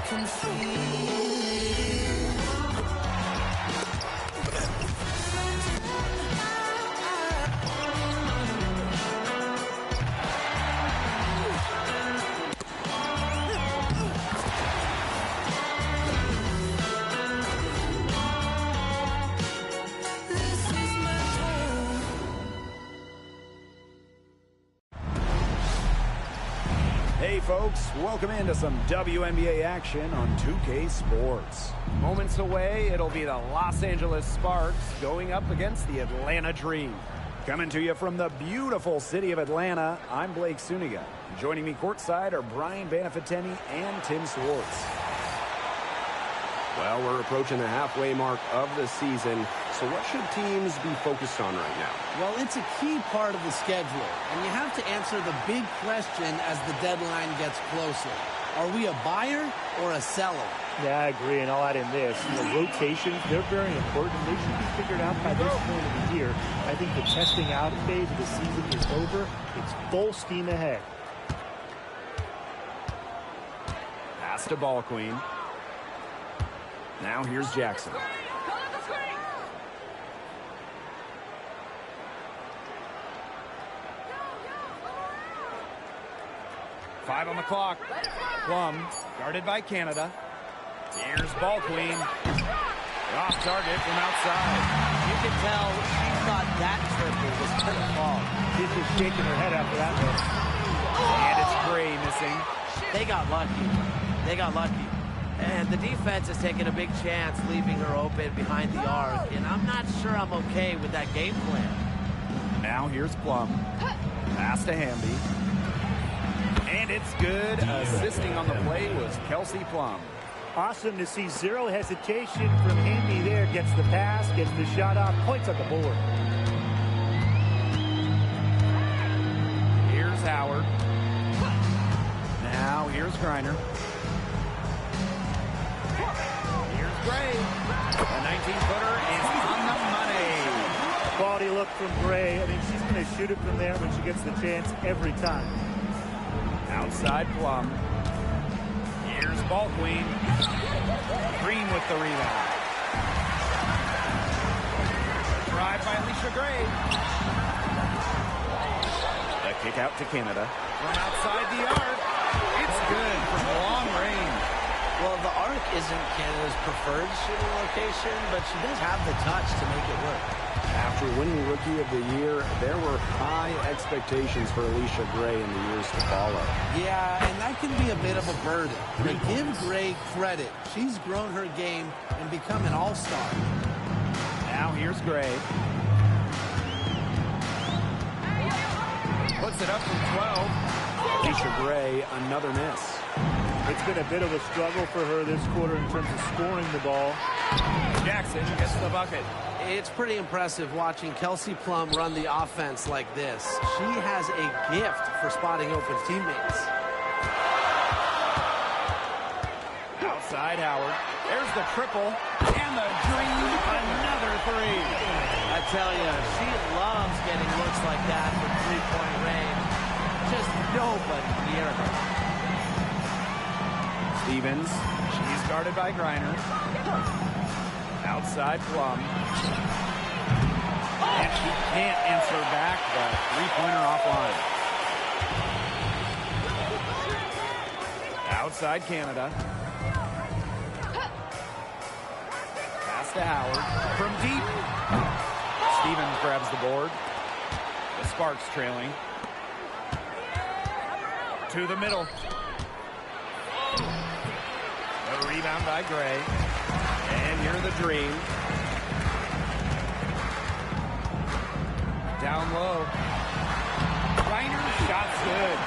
can feel Hey folks, welcome into some WNBA action on 2K Sports. Moments away, it'll be the Los Angeles Sparks going up against the Atlanta Dream. Coming to you from the beautiful city of Atlanta, I'm Blake Suniga. Joining me courtside are Brian Banafiteni and Tim Swartz. Well, we're approaching the halfway mark of the season, so what should teams be focused on right now? Well, it's a key part of the schedule, and you have to answer the big question as the deadline gets closer. Are we a buyer or a seller? Yeah, I agree, and I'll add in this. Rotations, they're very important. They should be figured out by this point of the year. I think the testing out phase of the season is over. It's full steam ahead. Pass to Ball Queen. Now here's Jackson. Five on the clock. Plum, guarded by Canada. Here's Ball Queen. Off target from outside. You can tell she thought that triple was going to fall. She's just shaking her head after that one. And it's Gray missing. They got lucky. They got lucky. And the defense is taking a big chance, leaving her open behind the arc. And I'm not sure I'm okay with that game plan. Now here's Plum. Pass to Hamby. And it's good. Assisting on the play was Kelsey Plum. Awesome to see zero hesitation from Hamby there. Gets the pass, gets the shot off, points on the board. Here's Howard. Now here's Griner. Here's Gray. The 19-footer is on the money. Quality look from Gray. I mean, she's going to shoot it from there when she gets the chance every time. Outside Plum. Here's Ball Queen. Green with the rebound. Drive by Alicia Gray. A kick out to Canada. From outside the arc. It's good from long range. Well, the arc isn't Canada's preferred shooting location, but she does have the touch to make it work. After winning Rookie of the Year, there were high expectations for Alicia Gray in the years to follow. Yeah, and that can be a bit of a burden. But give Gray credit. She's grown her game and become an all-star. Now here's Gray. Puts it up from 12. Alicia Gray, another miss. It's been a bit of a struggle for her this quarter in terms of scoring the ball. Jackson gets the bucket. It's pretty impressive watching Kelsey Plum run the offense like this. She has a gift for spotting open teammates. Outside Howard. There's the triple. And the Dream, another three. I tell you, she loves getting looks like that from three-point range. Just nobody near her. Stevens. She's guarded by Griner. Outside Plum. And she can't answer back the three-pointer offline. Outside Canada. Pass to Howard. From deep. Stevens grabs the board. The Sparks trailing. To the middle. A rebound by Gray. And here the Dream. Down low. Griner, shot's good.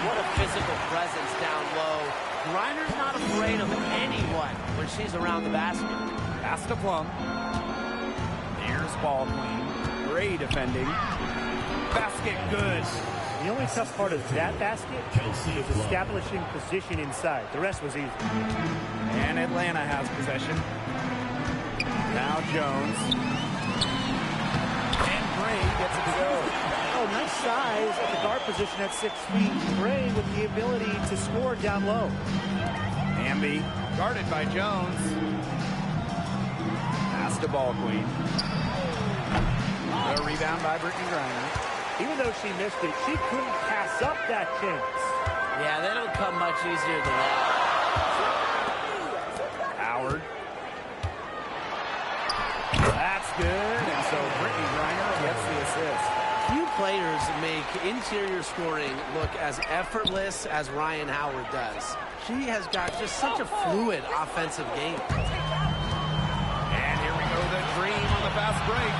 What a physical presence down low. Griner's not afraid of anyone when she's around the basket. Pass to Plum. Here's Ball Queen. Gray defending. Basket good. The only tough part of that basket was establishing position inside. The rest was easy. And Atlanta has possession. Now Jones. And Gray gets it to go. Oh, nice size at the guard position at 6 feet. Gray with the ability to score down low. Hamby, guarded by Jones. Pass to Ball Queen. A rebound by Brittany Griner. Even though she missed it, she couldn't pass up that chance. Yeah, they don't come much easier than that. Howard. That's good, and so Brittany Griner gets the assist. Few players make interior scoring look as effortless as Ryan Howard does. She has got just such a fluid offensive game. And here we go, the dream on the fast break.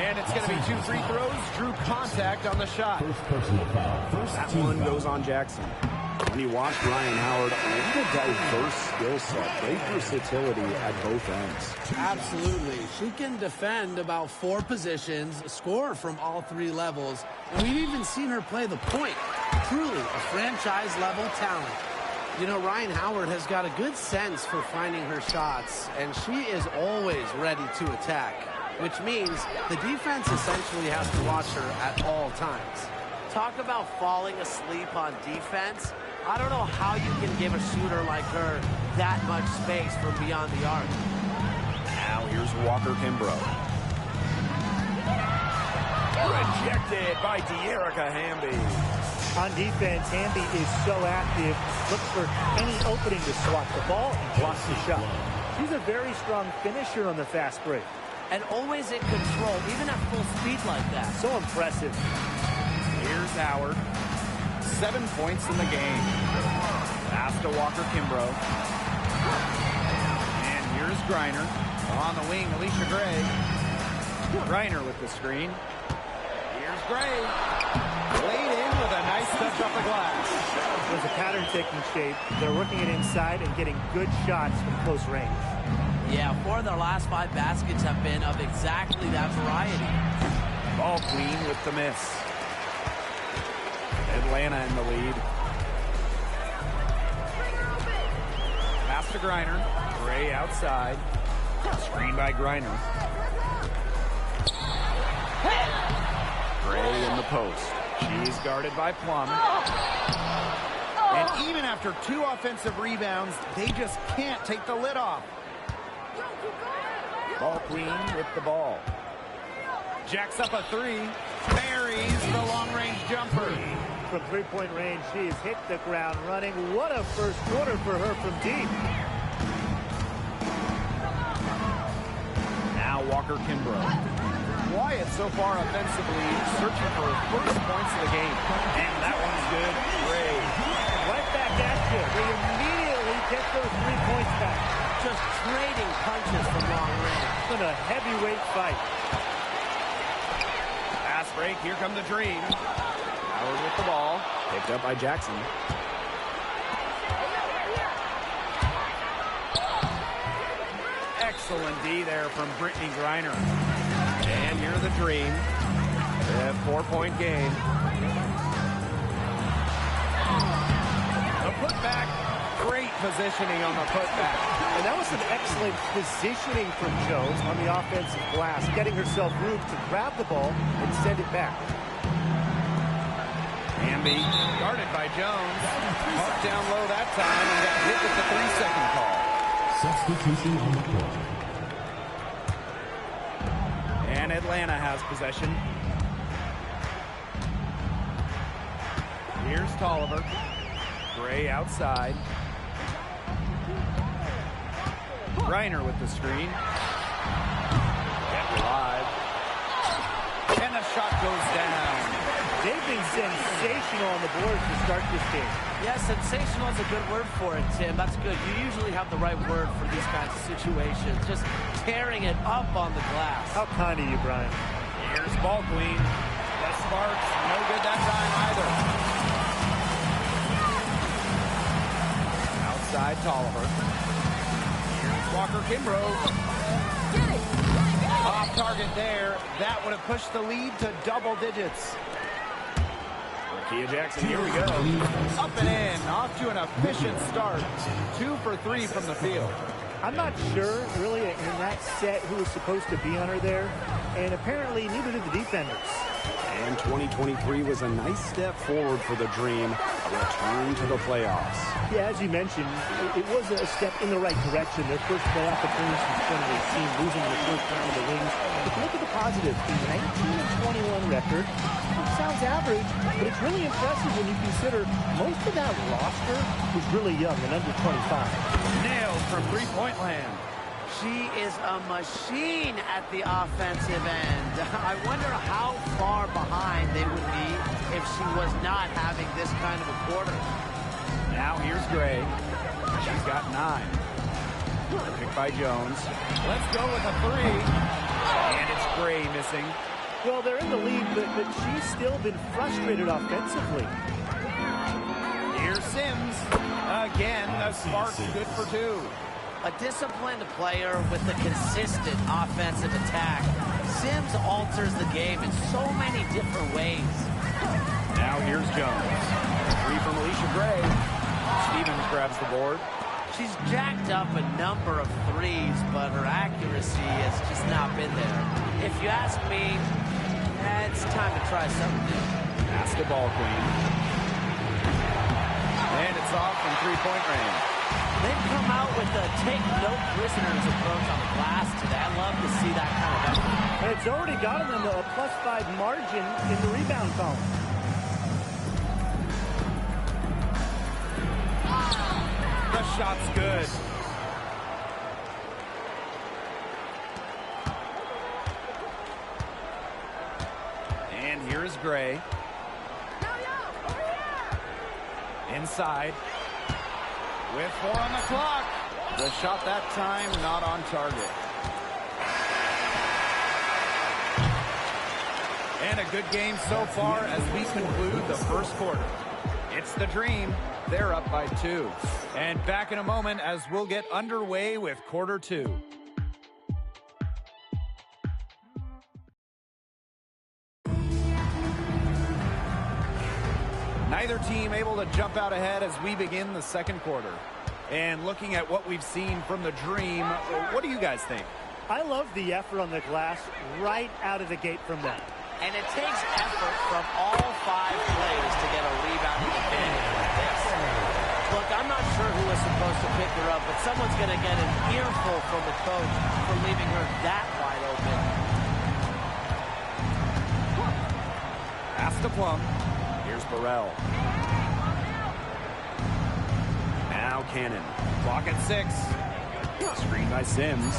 And it's going to be 2 free throws. Drew contact on the shot. That one goes on Jackson. When you watch Ryan Howard, what a diverse skill set. Great versatility at both ends. Absolutely. She can defend about 4 positions, score from all 3 levels, and we've even seen her play the point. Truly a franchise-level talent. You know, Ryan Howard has got a good sense for finding her shots, and she is always ready to attack, which means the defense essentially has to watch her at all times. Talk about falling asleep on defense. I don't know how you can give a shooter like her that much space from beyond the arc. Now here's Walker Kimbrough. Rejected by De'Erica Hamby. On defense, Hamby is so active, looks for any opening to swat the ball and blocks the shot. She's a very strong finisher on the fast break. And always in control, even at full speed like that. So impressive. Here's Howard. 7 points in the game. Pass to Walker Kimbrough. And here's Griner. On the wing, Alicia Gray. Griner with the screen. Here's Gray. Laid in with a nice touch off the glass. There's a pattern taking shape. They're working it inside and getting good shots from close range. Yeah, 4 of their last 5 baskets have been of exactly that variety. Ball Queen with the miss. Atlanta in the lead. Pass to Griner. Gray outside. Screen by Griner. Gray in the post. She's guarded by Plum. And even after 2 offensive rebounds, they just can't take the lid off. Ball Queen with the ball. Jacks up a 3. Buries the long-range jumper. From three-point range, she has hit the ground running. What a first quarter for her from deep. Now Walker Kimbrough. Quiet so far offensively, searching for her first points of the game. And that one's good. Gray. Right back at you. They immediately get those 3 points back. Just trading punches from long range. It's been a heavyweight fight. Fast break, here come the Dream. Howard with the ball. Picked up by Jackson. Excellent D there from Brittany Griner. And here's the Dream. A 4-point game. The putback. Great positioning on the putback. And that was some excellent positioning from Jones on the offensive glass, getting herself room to grab the ball and send it back. Hamby guarded by Jones. Marked down low that time and got hit with the 3-second call. Substitution on the court. And Atlanta has possession. Here's Tolliver. Gray outside. Griner with the screen. Kept alive. And the shot goes down. They've been sensational on the board to start this game. Yeah, sensational is a good word for it, Tim. That's good. You usually have the right word for these kinds of situations. Just tearing it up on the glass. How kind of you, Brian. Here's Ball Queen. The Sparks, no good that time either. Outside Tolliver. Here's Walker Kimbrough. Off target there. That would have pushed the lead to double digits. Kia Jackson, here we go. Up and in, off to an efficient start. 2 for 3 from the field. I'm not sure, really, in that set who was supposed to be on her there. And apparently, neither did the defenders. And 2023 was a nice step forward for the Dream. return to the playoffs. Yeah, as you mentioned, it was a step in the right direction. Their first playoff appearance since 2018, losing in the first round of the Wings. But look at the positive. A 19-21 record. It sounds average, but it's really impressive when you consider most of that roster was really young and under 25. Nailed from three-point land. She is a machine at the offensive end. I wonder how far behind they would be if she was not having this kind of a quarter. Now here's Gray. She's got 9. Picked by Jones. Let's go with a 3. And it's Gray missing. Well, they're in the lead, but she's still been frustrated offensively. Here's Sims. Again, the spark's good for 2. A disciplined player with a consistent offensive attack. Sims alters the game in so many different ways. Now here's Jones. 3 from Alicia Gray. Stevens grabs the board. She's jacked up a number of threes, but her accuracy has just not been there. If you ask me, it's time to try something new. Basketball queen. And it's off from three-point range. They've come out with a take-no-prisoners approach on the glass today. I love to see that kind of effort. And it's already gotten them a +5 margin in the rebound column. The shot's good. And here's Gray. Inside. With 4 on the clock. The shot that time not on target. And a good game so far as we conclude the first quarter. It's the Dream. They're up by 2. And back in a moment as we'll get underway with quarter 2. Neither team able to jump out ahead as we begin the second quarter. And looking at what we've seen from the Dream, what do you guys think? I love the effort on the glass right out of the gate from them. And it takes effort from all 5 players to get a rebounding advantage like this. Look, I'm not sure who was supposed to pick her up, but someone's going to get an earful from the coach for leaving her that wide open. Pass to Plum. Here's Burrell. Now Cannon. Clock at 6. Screen by Sims.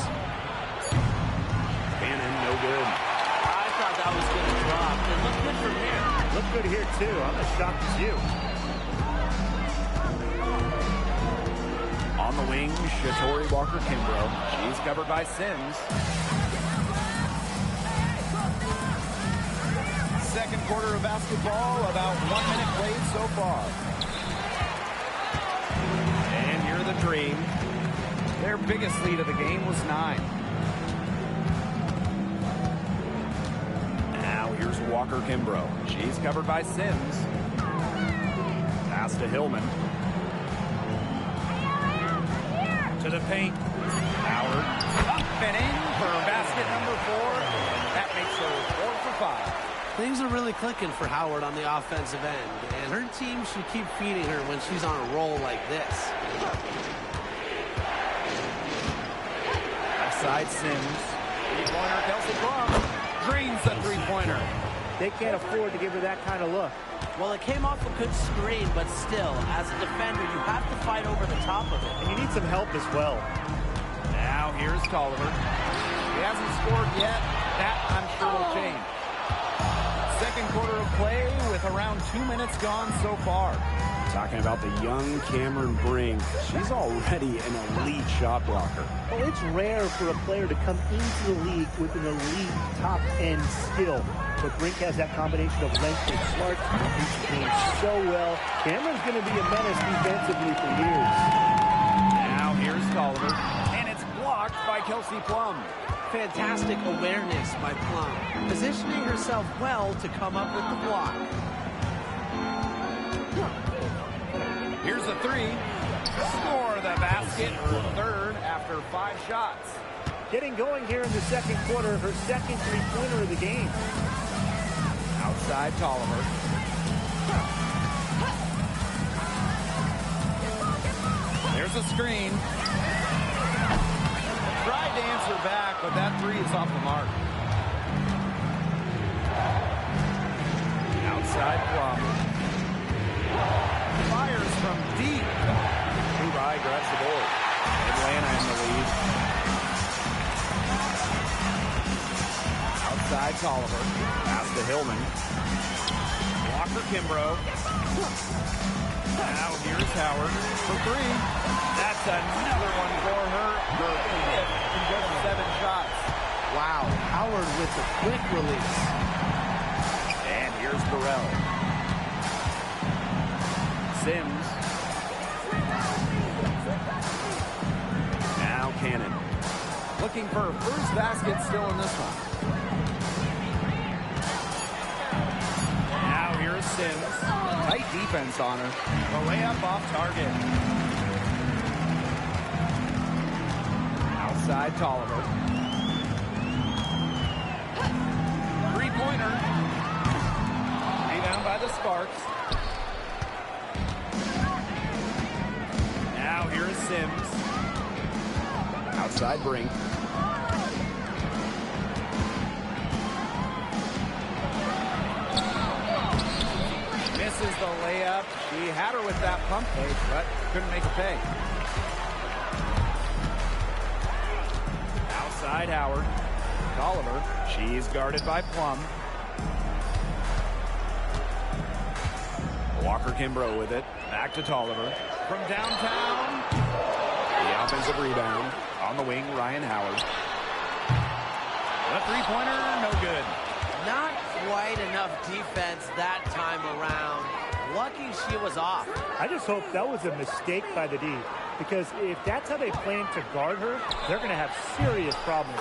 Cannon, no good. I thought that was going to drop. It looked good from here. Looked good here, too. I'm as shocked as you. On the wing, Shatori Walker-Kimbrough. She's covered by Sims. Second quarter of basketball, about 1 minute played so far. And here are the Dream. Their biggest lead of the game was 9. Now here's Walker-Kimbrough. She's covered by Sims. Pass to Hillman. To the paint. Howard. Up and in for basket number 4. That makes her 4 for 5. Things are really clicking for Howard on the offensive end, and her team should keep feeding her when she's on a roll like this. Outside Sims. Three-pointer, Kelsey Plum. Dreams the three-pointer. They can't afford to give her that kind of look. Well, it came off a good screen, but still, as a defender, you have to fight over the top of it. And you need some help as well. Now here's Tolliver. He hasn't scored yet. That, I'm sure, will change. Second quarter of play with around 2 minutes gone so far. Talking about the young Cameron Brink. She's already an elite shot blocker. Well, it's rare for a player to come into the league with an elite top-end skill. But Brink has that combination of length and smarts. He's playing so well. Cameron's going to be a menace defensively for years. Now here's Tolliver. And it's blocked by Kelsey Plum. Fantastic awareness by Plum, positioning herself well to come up with the block. Here's a 3. Score the basket, third after 5 shots. Getting going here in the second quarter, her second three-pointer of the game. Outside Tolliver. Here's a screen. Tried to answer back, but that three is off the mark. Outside Plum. Fires from deep. Levi grabs the board. Atlanta in the lead. Outside Tolliver. Pass to Hillman. Walker Kimbrough. Now here's Howard for three. That's another one for her. Her fifth in just 7 shots. Wow, Howard with the quick release. And here's Burrell. Sims. Now Cannon. Looking for her first basket still in this one. Now here's Sims. Tight defense on her. The layup off target. Outside Tolliver. Three-pointer. Rebound by the Sparks. Now here is Sims. Outside Brink. Misses the layup. She had her with that pump fake, but couldn't make a pay. Outside Howard. Tolliver. She's guarded by Plum. Walker Kimbrough with it. Back to Tolliver. From downtown. The offensive rebound. On the wing, Ryan Howard. The three-pointer, no good. Not quite enough defense that time around. Lucky she was off. I just hope that was a mistake by the D, because if that's how they plan to guard her, they're going to have serious problems.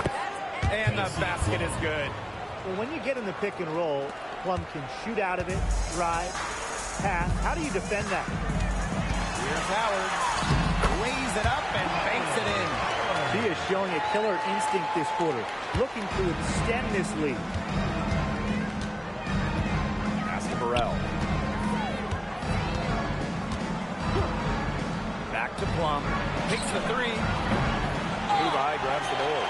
And the basket is good. Well, when you get in the pick and roll, Plum can shoot out of it, drive, pass. How do you defend that? Here's Howard. Lays it up and banks it in. She is showing a killer instinct this quarter, looking to extend this lead. Pass to Burrell. Back to Plum. Takes the three. Levi grabs the board.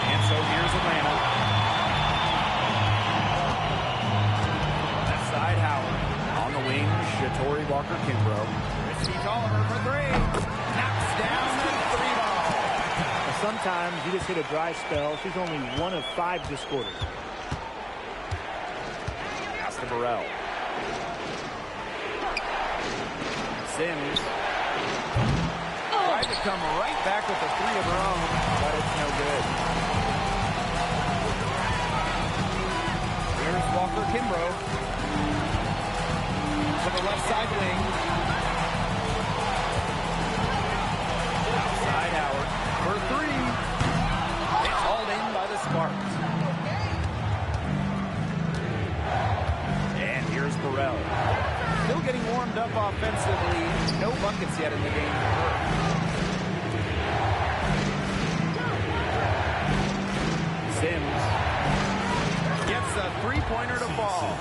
And so here's Atlanta. Left side Howard. On the wing, Shatori Walker Kimbrough. Christy Tolliver for three. Knocks down the three ball. Sometimes you just hit a dry spell. She's only 1 of 5 this quarter. Pass to Burrell. Sims. Tried to come right back with a three of her own, but it's no good. Here's Walker Kimbrough. To the left side wing. Outside Howard. For three. It's hauled in by the Sparks. And here's Burrell. Still getting warmed up offensively. No buckets yet in the game for her. Sims gets a three-pointer to fall.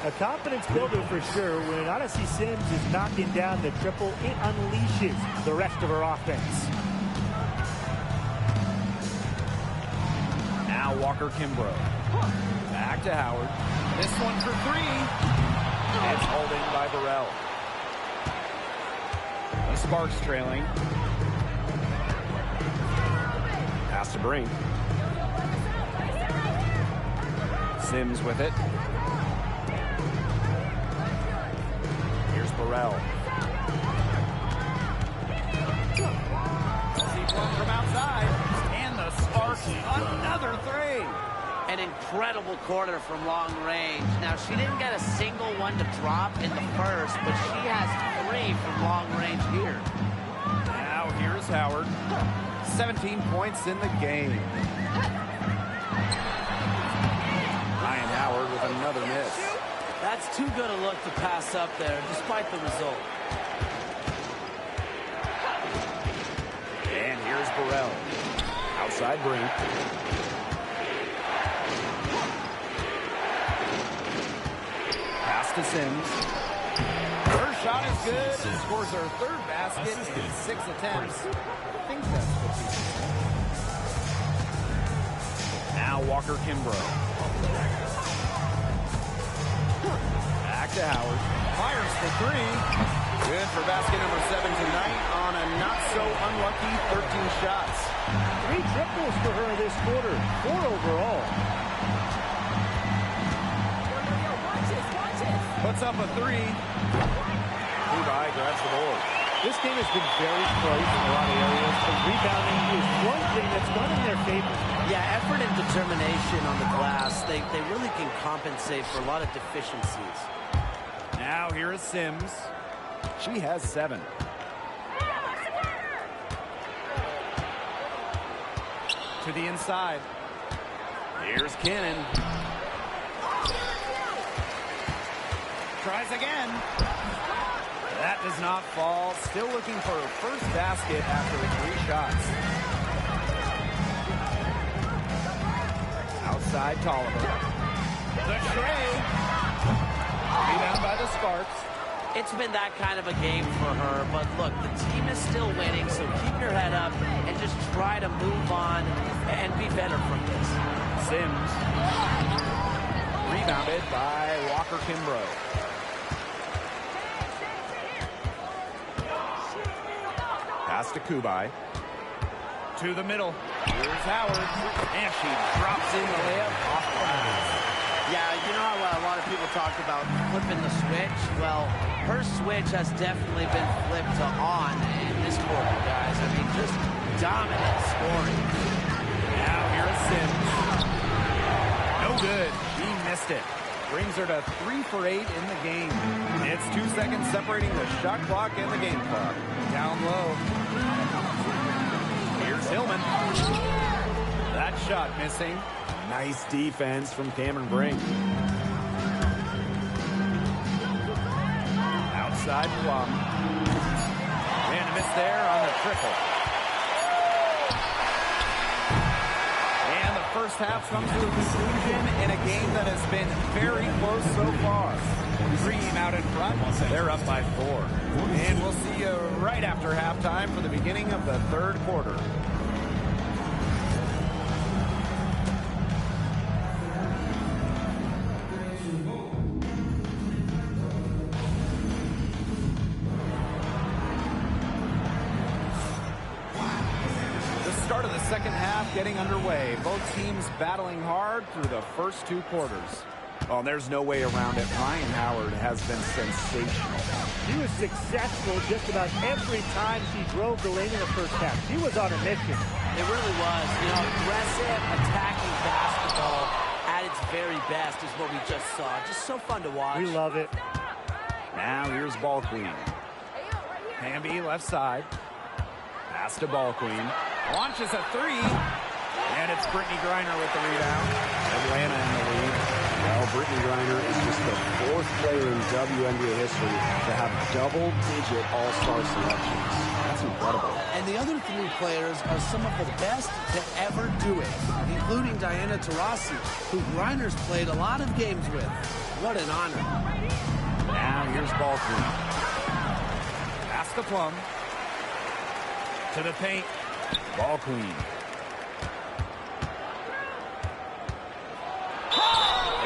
A confidence builder for sure. When Odyssey Sims is knocking down the triple, it unleashes the rest of her offense. Now Walker Kimbrough. Back to Howard. This one for three. It's holding by Burrell. The Sparks trailing. Pass to Brink. Sims with it. Here's Burrell. See Plum from outside. And the Sparks, another three. An incredible quarter from long range. Now, she didn't get a single one to drop in the first, but she has 3 from long range here. Now here's Howard. 17 points in the game. Ryan Howard with another miss. That's too good a look to pass up there, despite the result. And here's Burrell. Outside Brink. Pass to Sims. First shot is good. Scores her third basket in 6 attempts. I think that's what she said. Now Walker Kimbrough. Back to Howard. Fires for 3. Good for basket number 7 tonight on a not-so-unlucky 13 shots. 3 triples for her this quarter. 4 overall. Puts up a 3. Kubai grabs the board. This game has been very close in a lot of areas, but rebounding is one thing that's gone in their favor. Yeah, effort and determination on the glass. They really can compensate for a lot of deficiencies. Now here is Sims. She has 7. To the inside. Here's Cannon. Tries again. That does not fall. Still looking for her first basket after 3 shots. Outside Tolliver. The tray. Rebound by the Sparks. It's been that kind of a game for her, but look, the team is still winning, so keep your head up and just try to move on and be better from this. Sims. Rebounded by Walker Kimbrough. Pass to Kubai. To the middle. Here's Howard. And she drops in the layup off glass. Yeah, you know how a lot of people talk about flipping the switch? Well, her switch has definitely been flipped to on in this quarter, guys. I mean, just dominant scoring. Now here's Sims. No good. She missed it. Brings her to 3 for 8 in the game. It's 2 seconds separating the shot clock and the game clock. Down low. Here's Hillman. That shot missing. Nice defense from Cameron Brink. Outside Plum. And a miss there on the triple. And the first half comes to a conclusion in a game that has been very close so far. Dream out in front. They're up by 4. And we'll see you right after halftime for the beginning of the 3rd quarter. Start of the second half getting underway. Both teams battling hard through the first 2 quarters. Well, there's no way around it. Ryan Howard has been sensational. She was successful just about every time she drove the lane in the first half. She was on a mission. It really was. You know, aggressive, attacking basketball at its very best is what we just saw. Just so fun to watch. We love it. Now here's Ball Queen. Hamby left side. Pass to Ball Queen. Launches a 3. And it's Brittany Griner with the rebound. Atlanta in the lead. Well, Brittany Griner is just the 4th player in WNBA history to have double-digit all-star selections. That's incredible. And the other 3 players are some of the best to ever do it, including Diana Taurasi, who Griner's played a lot of games with. What an honor. Now here's Ball Queen. Pass to Plum. To the paint. Ball Queen.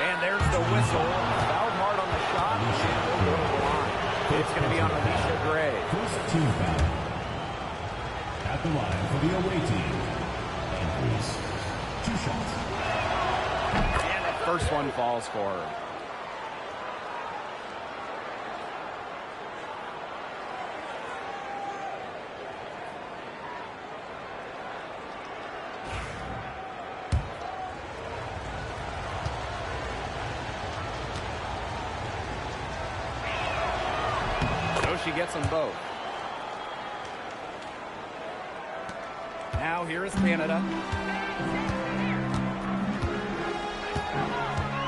And there's the whistle. Fouled hard on the shot. And will go to the line. It's going to be on Alicia Gray. First team foul. At the line for the away team. Andrews. 2 shots. And the first one falls for her. She gets them both. Now here is Canada.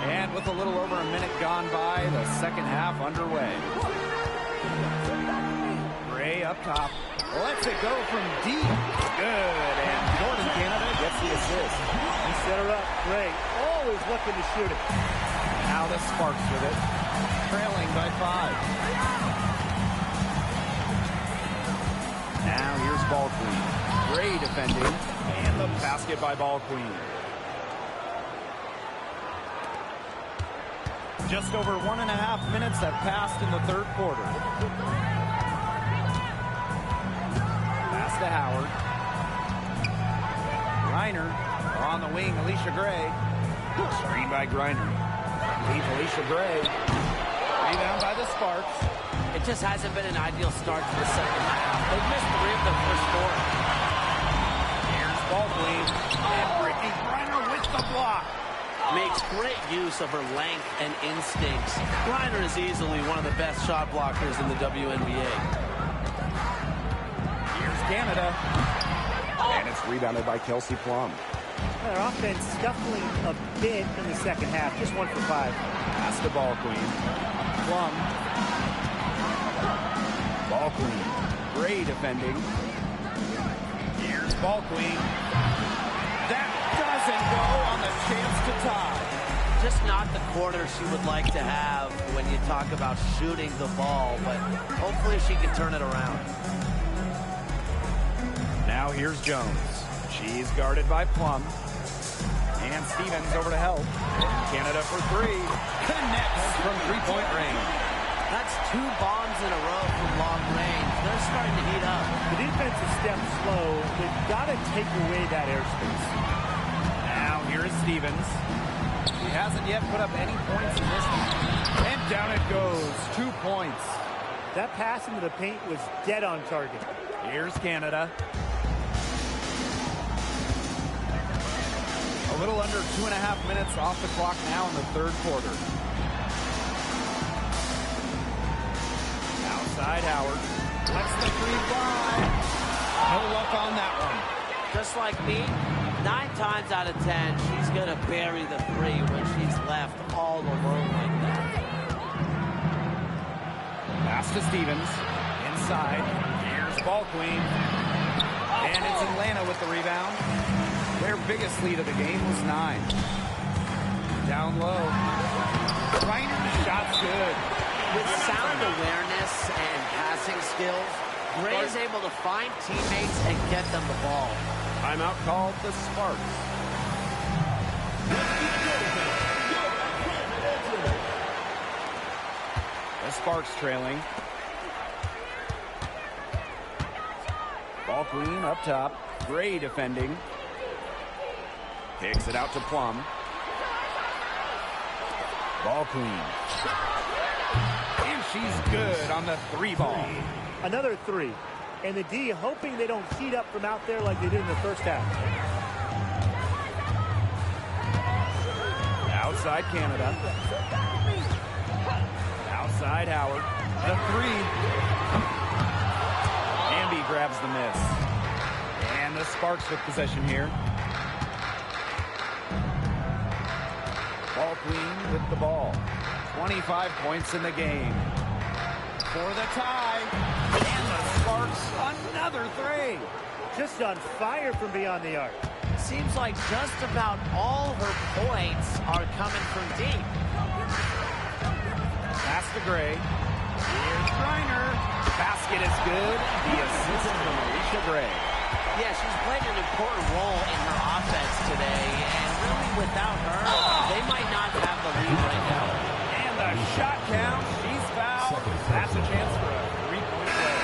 And with a little over a minute gone by, the second half underway. Gray up top. Lets it go from deep. Good. And Jordan Canada gets the assist. He set her up. Gray always looking to shoot it. Now the Sparks with it. Trailing by 5. Ball Queen. Great defending. And the basket by Ball Queen. Just over 1.5 minutes have passed in the third quarter. Pass to Howard. Griner on the wing, Alicia Gray. Screen by Griner. Leaves Alicia Gray. Rebound by the Sparks. It just hasn't been an ideal start to the second half. They've missed 3 of their first 4. Here's Ball Queen. And Brittany Griner with the block. Makes great use of her length and instincts. Griner is easily one of the best shot blockers in the WNBA. Here's Canada. And it's rebounded by Kelsey Plum. Their offense scuffling a bit in the second half. Just 1 for 5. Pass to Ball Queen. Plum. Ball Queen. Gray defending. Here's Ball Queen. That doesn't go on the chance to tie. Just not the quarter she would like to have when you talk about shooting the ball, but hopefully she can turn it around. Now here's Jones. She's guarded by Plum. And Stevens over to help. Canada for 3. Connects from three-point range. That's 2 bombs in a row from long range. They're starting to heat up. The defense is stepped slow. They've got to take away that airspace. Now here is Stevens. He hasn't yet put up any points in this one. And down it goes. 2 points. That pass into the paint was dead on target. Here's Canada. A little under 2.5 minutes off the clock now in the third quarter. Outside Howard. Lets the 3 fly. No luck on that one. Just like me, 9 times out of 10, she's going to bury the 3 when she's left all alone like that. Pass to Stevens. Inside. Here's Ball Queen. And it's Atlanta with the rebound. Their biggest lead of the game was 9. Down low. Griner's shot's good. With sound awareness and passing skills, Gray is able to find teammates and get them the ball. Timeout called the Sparks. The Sparks trailing. Ball Queen up top. Gray defending. Kicks it out to Plum. Ball Queen. And she's good on the 3 ball. Another 3. And the D hoping they don't heat up from out there like they did in the first half. Outside Canada. Outside Howard. The 3. Amby grabs the miss. And the Sparks with possession here. Ball Queen with the ball. 25 points in the game. For the tie. And the Sparks, another 3. Just on fire from beyond the arc. Seems like just about all her points are coming from deep. Pass to Gray. Here's Griner. Basket is good. The assist from Alicia Gray. Yeah, she's played an important role in her offense today, and really without her, they might not have the lead right now. And the shot count, she's fouled. That's a chance for a 3-point play.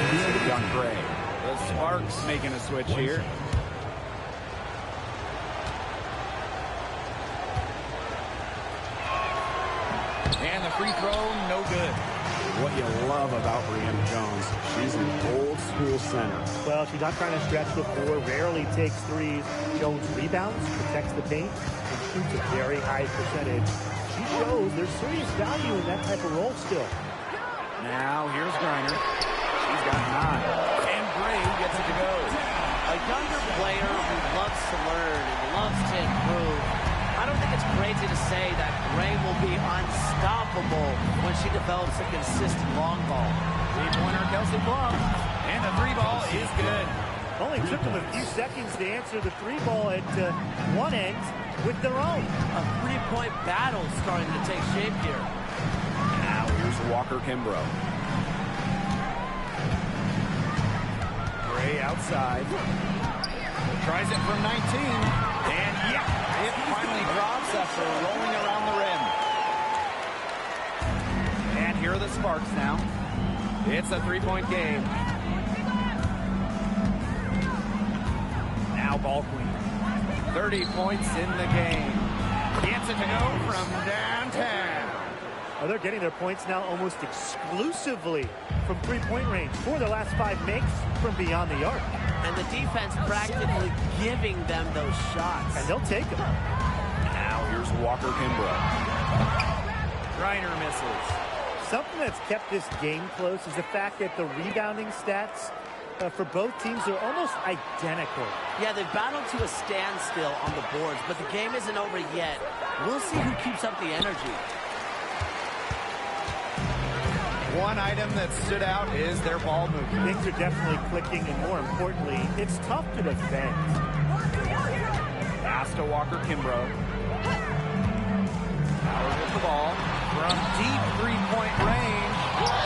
Here's the young Gray. The Sparks making a switch here. And the free throw, no good. What you love about Brianna Jones, she's an old school center. Well, she's not trying to stretch the floor, rarely takes threes. Jones rebounds, protects the paint, and shoots a very high percentage. She shows there's serious value in that type of role still. Now here's Griner. She's got 9. And Gray gets it to go. A younger player who loves to learn and loves to improve. I don't think it's crazy to say that Gray will be unstoppable when she develops a consistent long ball. 3-pointer Kelsey Plum. And the 3 ball is good. Only took them a few seconds to answer the 3 ball at one end with their own. A 3-point battle starting to take shape here. Now here's Walker Kimbrough. outside. Tries it from 19. And, yeah, it finally drops after rolling around the rim. And here are the Sparks now. It's a three-point game. Now ball queen. 30 points in the game. Gets it to go from downtown. Well, they're getting their points now almost exclusively from three-point range. 4 of their last 5 makes from beyond the arc. And the defense practically giving them those shots. And they'll take them. Now here's Walker Kimbrough. Griner misses. Something that's kept this game close is the fact that the rebounding stats for both teams are almost identical. Yeah, they've battled to a standstill on the boards, but the game isn't over yet. We'll see who keeps up the energy. One item that stood out is their ball movement. Things are definitely clicking, and more importantly, it's tough to defend. Pass to Walker Kimbrough. Howard with the ball. From deep three-point range.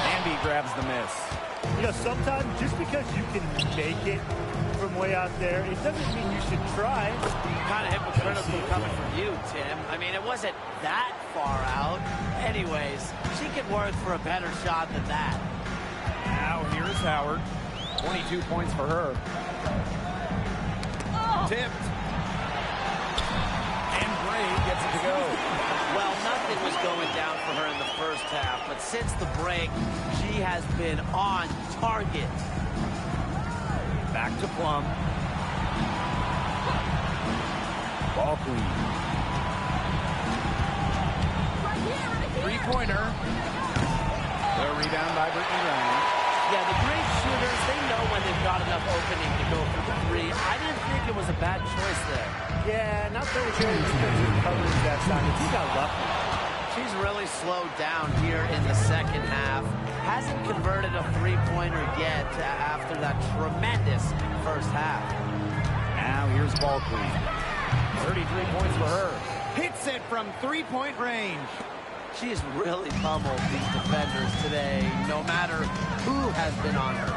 Hamby grabs the miss. You know, sometimes just because you can make it from way out there, it doesn't mean you should try. Kind of hypocritical coming from you, Tim. I mean, it wasn't that far out. Anyways, she could work for a better shot than that. Now here's Howard. 22 points for her. Tipped. And Bray gets it to go. Well, nothing was going down for her in the first half, but since the break, she has been on target. Back to Plum. Ball queen. Three-pointer. The rebound by Brittany Griner. Yeah, the great shooters, they know when they've got enough opening to go for the three. I didn't think it was a bad choice there. Yeah, not very good defensive coverage that time. He got lucky. She's really slowed down here in the second half. Hasn't converted a three-pointer yet after that tremendous first half. Now here's ball queen. 33 points for her. Hits it from three-point range. She has really pummeled these defenders today, no matter who has been on her.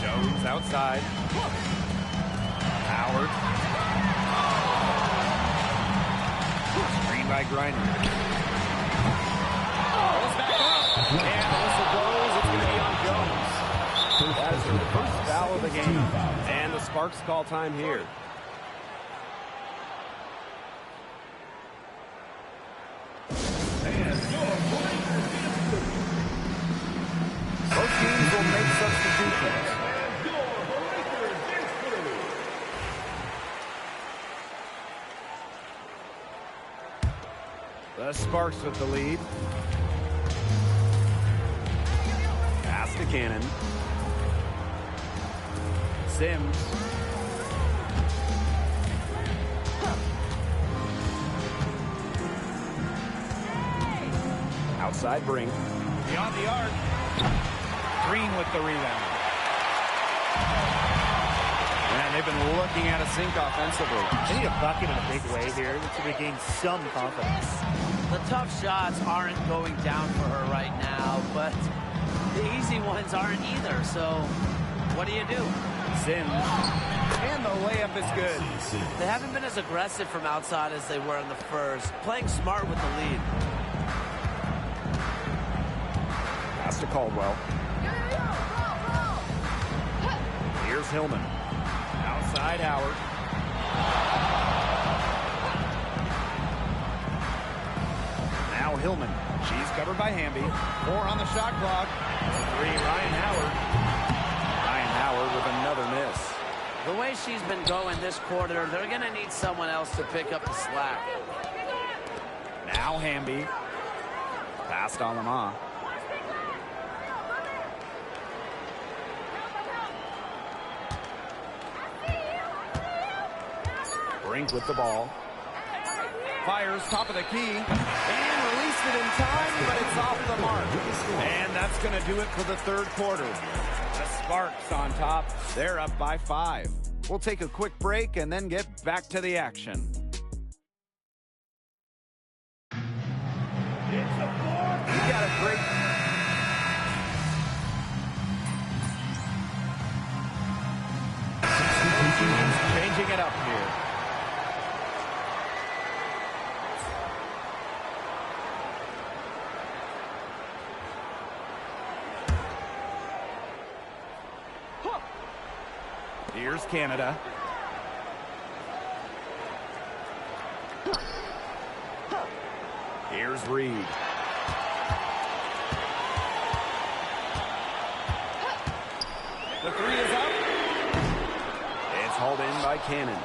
Jones outside. Howard. Screen by Griner. Goes back up. And the whistle blows. It's going to be on Jones. That is her first foul of the game. And the Sparks call time here. Both teams will make substitutions. The Sparks with the lead. Pass to Cannon. Sims. Outside Brink. Beyond the arc. Green with the rebound. And they've been looking at a sink offensively. They need a bucket in a big way here to regain some confidence. The tough shots aren't going down for her right now, but the easy ones aren't either. So what do you do? Sims. And the layup is good. They haven't been as aggressive from outside as they were in the first. Playing smart with the lead. Pass to Caldwell. Here's Hillman. Outside Howard. Now Hillman. She's covered by Hamby. 4 on the shot clock. 3, Ryan Howard. Ryan Howard with another miss. The way she's been going this quarter, they're going to need someone else to pick up the slack. Now Hamby. Passed on Lamar. Brink with the ball. Fires top of the key. And released it in time, but it's off the mark. And that's going to do it for the third quarter. The Sparks on top. They're up by 5. We'll take a quick break and then get back to the action. You got a great... Here's Canada. Here's Reed. The three is up. It's hauled in by Cannon.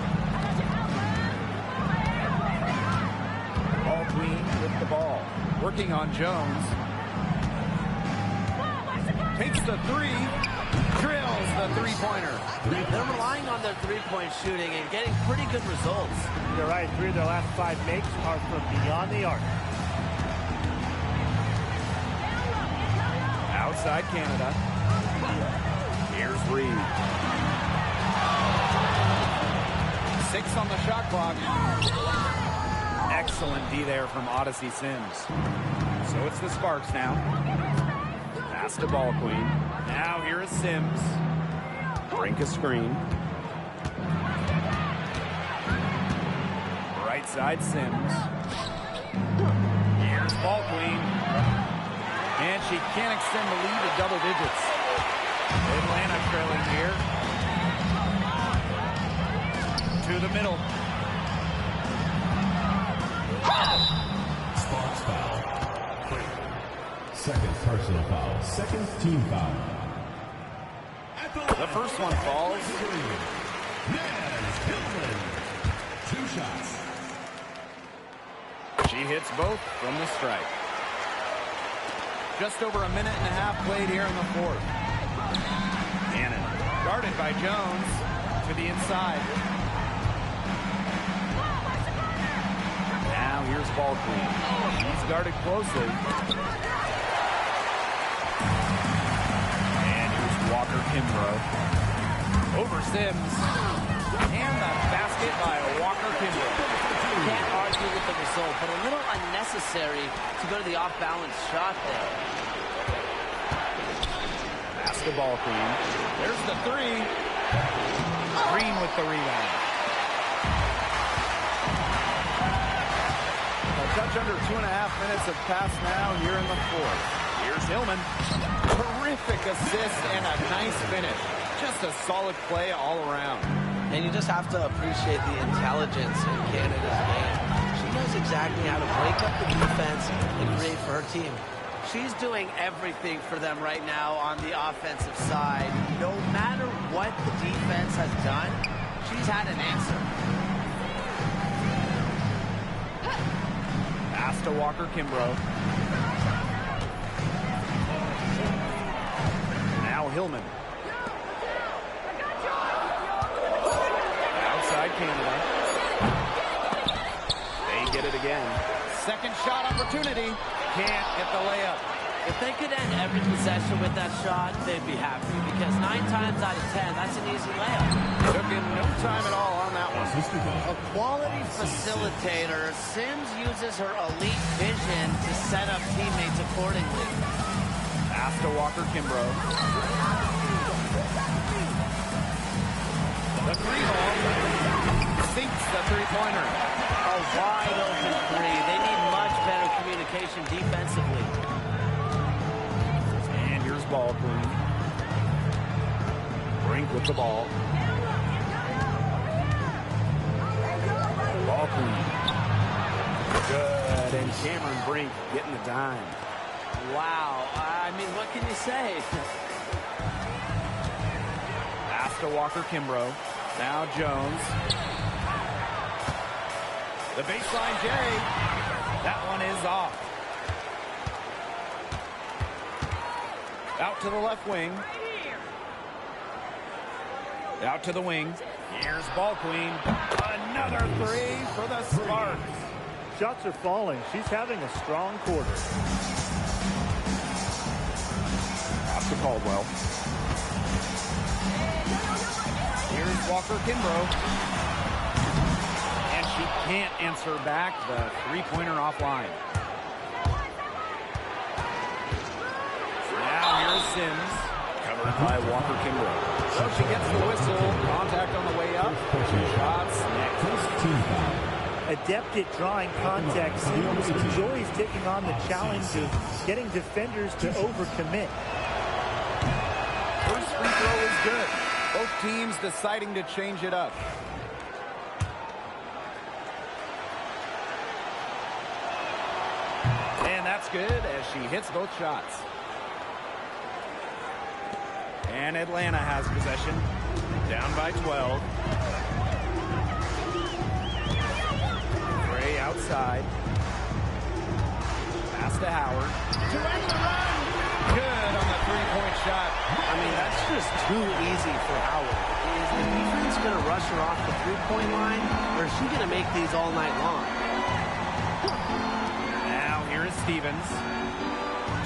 Ball Queen with the ball. Working on Jones. Takes the three. Drills the three-pointer. They're relying on their three-point shooting and getting pretty good results. You're right. 3 of their last 5 makes are from beyond the arc. Outside Canada. Here's Reed. 6 on the shot clock. Excellent D there from Odyssey Sims. So it's the Sparks now. Pass to Ball Queen. Now here is Sims. Brink a screen. Right side Sims. Here's Ball Queen. And she can't extend the lead to double digits. Atlanta trailing here. To the middle. Sparks foul. Second personal foul. Second team foul. The first one falls. Naz Hillman. 2 shots. She hits both from the strike. Just over a minute and a half played here in the fourth. Cannon guarded by Jones to the inside. Now here's Ball Queen. She's guarded closely. And here's Walker Kimbrough. Over Sims. And the basket by Walker Kimbrough. Can't argue with the result, but a little unnecessary to go to the off-balance shot there. Pass to Ball Queen. There's the three. Green with the rebound. A touch under 2.5 minutes have passed now here in the fourth. Here's Hillman. Terrific assist and a nice finish. Just a solid play all around. And you just have to appreciate the intelligence in Canada's game. She knows exactly how to break up the defense and create for her team. She's doing everything for them right now on the offensive side. No matter what the defense has done, she's had an answer. Pass to Walker Kimbrough. Now Hillman. Outside Canada. They get it again. Second shot opportunity. Can't get the layup. If they could end every possession with that shot, they'd be happy. Because 9 times out of 10, that's an easy layup. Took him no time at all on that one. A quality facilitator, Sims uses her elite vision to set up teammates accordingly. Pass to Walker Kimbrough. The three ball sinks the three-pointer. A wide open three. They need much better communication defensively. And here's Ball Queen. Brink with the ball. Ball Queen. Good. And Cameron Brink getting the dime. Wow. I mean, what can you say? Pass to Walker Kimbrough. Now Jones. The baseline J. That one is off. Out to the left wing. Out to the wing. Here's Ball Queen. Another three for the Sparks. Shots are falling. She's having a strong quarter. Pass to Caldwell. Here's Walker Kimbrough. And she can't answer back the three-pointer offline. Now here's Sims. Covered by Walker Kimbrough. So she gets the whistle. Contact on the way up. Shots next. Adept at drawing contact, Sims enjoys taking on the challenge of getting defenders to overcommit. First free throw is good. Both teams deciding to change it up. And that's good as she hits both shots. And Atlanta has possession. Down by 12. Gray outside. Pass to Howard. To end the run. Good on the three-point shot. I mean, that's just too easy for Howard. Is the defense going to rush her off the three-point line, or is she going to make these all night long? Now here is Stevens.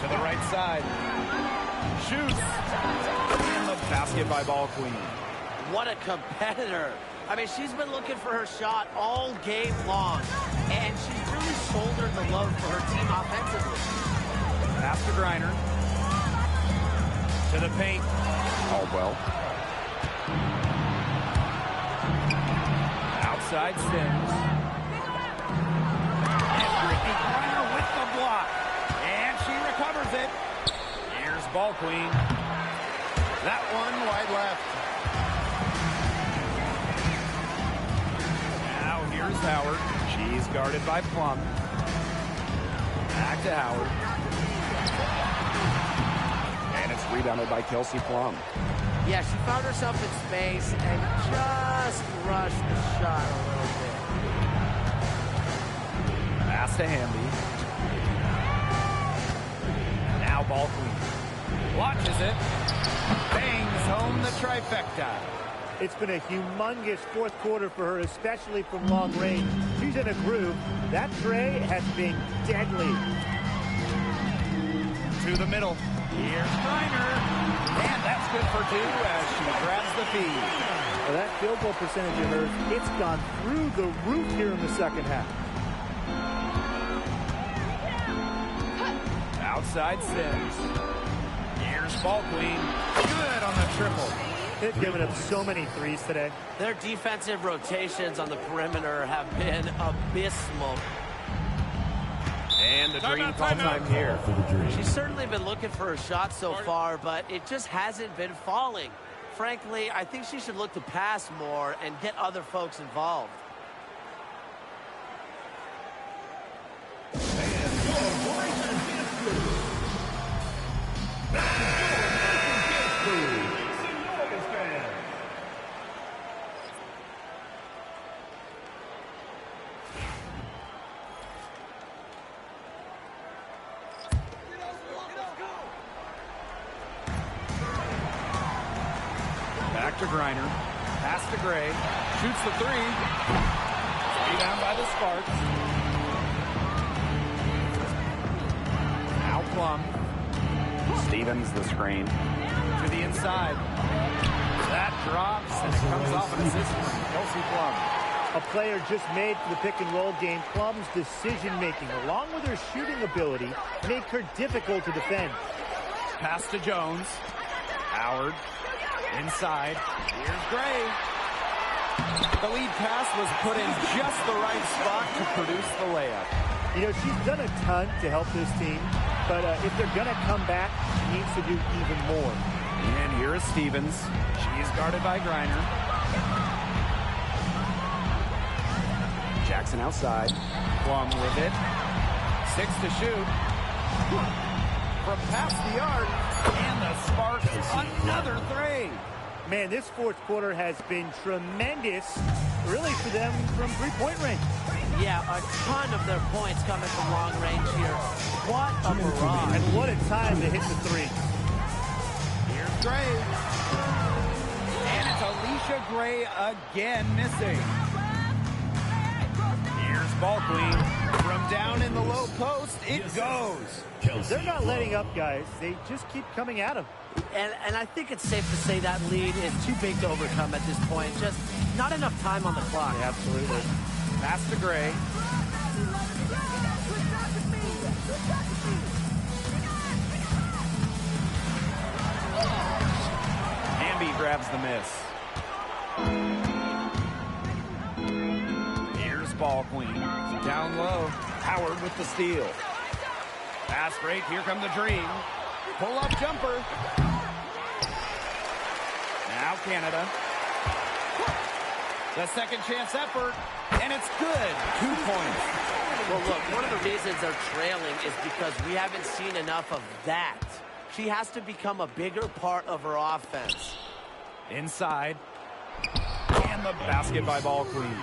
To the right side. Shoots. And the basket by Ball Queen. What a competitor. I mean, she's been looking for her shot all game long, and she's really shouldered the load for her team offensively. Pass to Griner. To the paint. Caldwell. Outside Sims. And Brittany Griner with the block. And she recovers it. Here's Ball Queen. That one wide left. Now here's Howard. She's guarded by Plum. Back to Howard. And it's rebounded by Kelsey Plum. Yeah, she found herself in space and just rushed the shot a little bit. Pass to Hamby. Now Ball Queen. Launches it. Bangs home the trifecta. It's been a humongous fourth quarter for her, especially from long range. She's in a groove. That tray has been deadly. To the middle. Here's Griner. And that's good for two as she grabs the feed. Well, that field goal percentage of hers, it's gone through the roof here in the second half. Outside Sims. Here's Ball Queen. Good on the triple. They've given up so many threes today. Their defensive rotations on the perimeter have been abysmal. And the Dream call time here. She's certainly been looking for her shot so far, but it just hasn't been falling. Frankly, I think she should look to pass more and get other folks involved. Back to Griner. Pass to Gray. Shoots the three. Rebound by the Sparks. Now Plum. Stevens the screen. To the inside. That drops and it comes off an assist from Kelsey Plum. A player just made for the pick and roll game. Plum's decision making, along with her shooting ability, make her difficult to defend. Pass to Jones. Howard. Inside. Here's Gray. The lead pass was put in just the right spot to produce the layup. You know, she's done a ton to help this team, but if they're going to come back, she needs to do even more. And here is Stevens. She's guarded by Griner. Jackson outside. Plum with it. 6 to shoot. From past the arc. And the Sparks, another three. Man, this fourth quarter has been tremendous, really, for them from three-point range. Yeah, a ton of their points coming from long range here. What a barrage. And what a time to hit the three. Here's Gray. And it's Alicia Gray again missing. Here's Ball Queen. From down in the low post, it goes. They're not letting up, guys. They just keep coming at them. And I think it's safe to say that lead is too big to overcome at this point. Just not enough time on the clock. Yeah, absolutely. Pass to Gray. Hamby grabs the miss. Here's Ball Queen. Down low. Howard with the steal. Pass break. Here come the Dream. Pull-up jumper. Now Canada. The second chance effort, and it's good. 2 points. Well, look, one of the reasons they're trailing is because we haven't seen enough of that. She has to become a bigger part of her offense. Inside. And the basket by Ball Queen.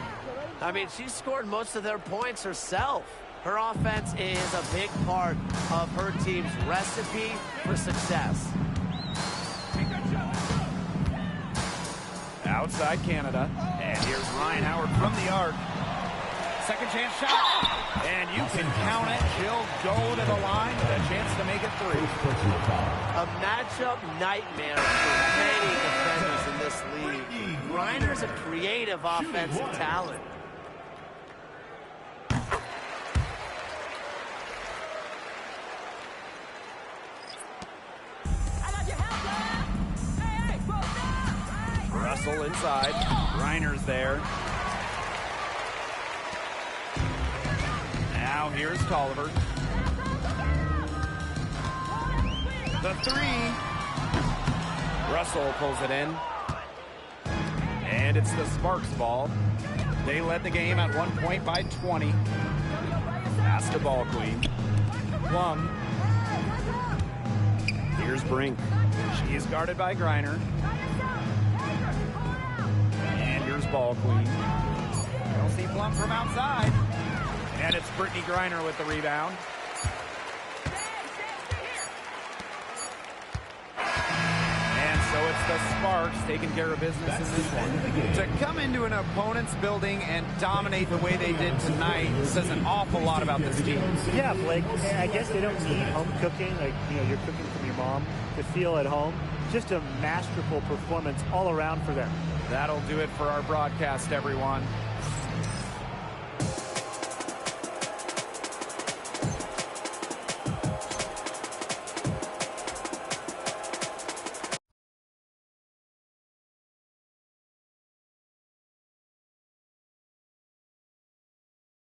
I mean, she scored most of their points herself. Her offense is a big part of her team's recipe for success. Outside Canada. And here's Ryan Howard from the arc. Second chance shot. And you can count it. She'll go to the line with a chance to make it 3. A matchup nightmare for many defenders in this league. Reiner's a creative offensive talent. Russell inside. Reiner's there. Now here's Tolliver. The 3. Russell pulls it in. And it's the Sparks ball. They led the game at 1 point by 20. Pass to Ball Queen. Plum. Here's Brink. She is guarded by Griner. And here's Ball Queen. You'll see Plum from outside. And it's Brittany Griner with the rebound. And so it's the Sparks taking care of business in this one. To come into an opponent's building and dominate the way they did tonight says an awful lot about this team. Yeah, Blake, I guess they don't need home cooking, like, you're cooking from your mom, to feel at home. Just a masterful performance all around for them. That'll do it for our broadcast, everyone.